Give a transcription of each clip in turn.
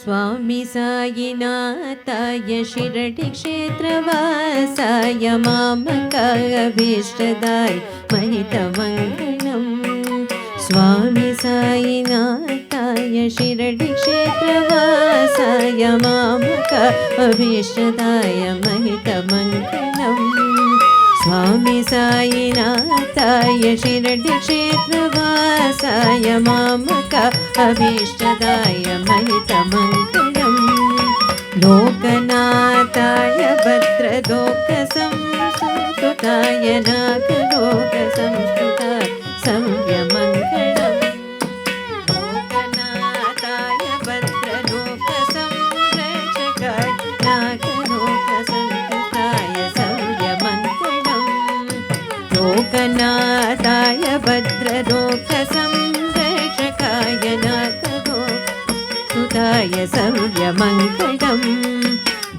स्वामी साईनाथाय शिरडी क्षेत्रवासाय मामकाभीष्टदाय महितमङ्गलम् स्वामी साईनाथाय शिरडी क्षेत्रवासाय मामकाभीष्टदाय महितमङ्गलम् स्वामी साईनाथाय शिरडी क्षेत्रवासाय मामकाभीष्टदाय महितमङ्गलम् लोकनाथाय भद्रलोकसंस्तुताय नागलोकसंस्तुताय सव्यमङ्गलम् लोकनाथाय भद्रलोकसंरक्षकाय नागलोकसंस्तुताय सव्यमङ्गलम् लोकनाथाय भद्रलोकसंरक्षकाय नागलोकसंस्तुताय सव्यमङ्गलम्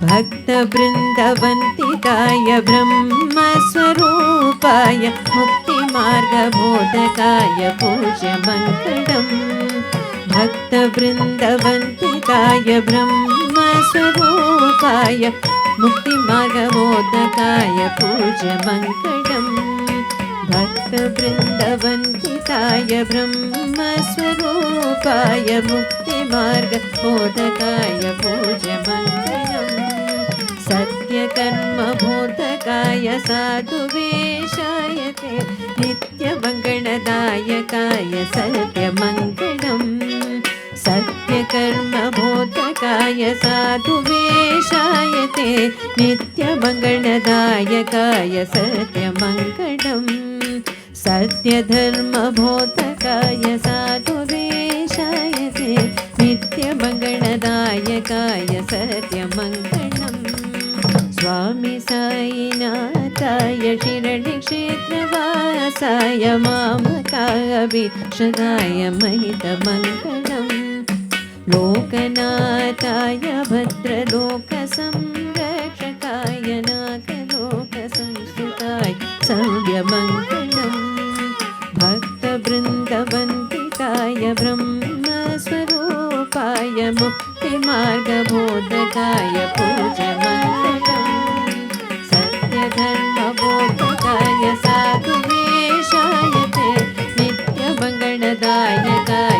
भक्तवृन्दवन्दिताय ब्रह्मस्वरूपाय मुक्तिमार्गबोधकाय पूज्यमङ्गलम् भक्तवृन्दवन्दिताय ब्रह्मस्वरूपाय मुक्तिमार्गबोधकाय पूज्यमङ्गलम् भक्तवृन्दवन्दिताय ब्रह्मस्वरूपाय मुक्तिमार्गबोधकाय पूज्यमङ्गलम् सत्यकर्मबोधकाय साधुवेशाय ते नित्यमङ्गलदायकाय सत्यमङ्गलम् सत्यकर्मबोधकाय साधुवेशाय ते नित्यमङ्गलदायकाय सत्यमङ्गलम् सत्यधर्मबोधकाय साधुवेशाय ते नित्यमङ्गलदायकाय सत्यमङ्गलम् स्वामी साईनाथाय शिरडी क्षेत्रवासाय मामकाभीष्टदाय महितमङ्गलम् लोकनाथाय भद्रलोकसंरक्षकाय नागलोकसंस्तुताय सव्यमङ्गलम् भक्तवृन्दवन्दिताय ब्रह्मस्वरूपाय मुक्तिमार्गबोधकाय पूज्यमङ्गलम् सत्यधर्मबोधकाय साधुवेशाय ते नित्यमङ्गलदायकाय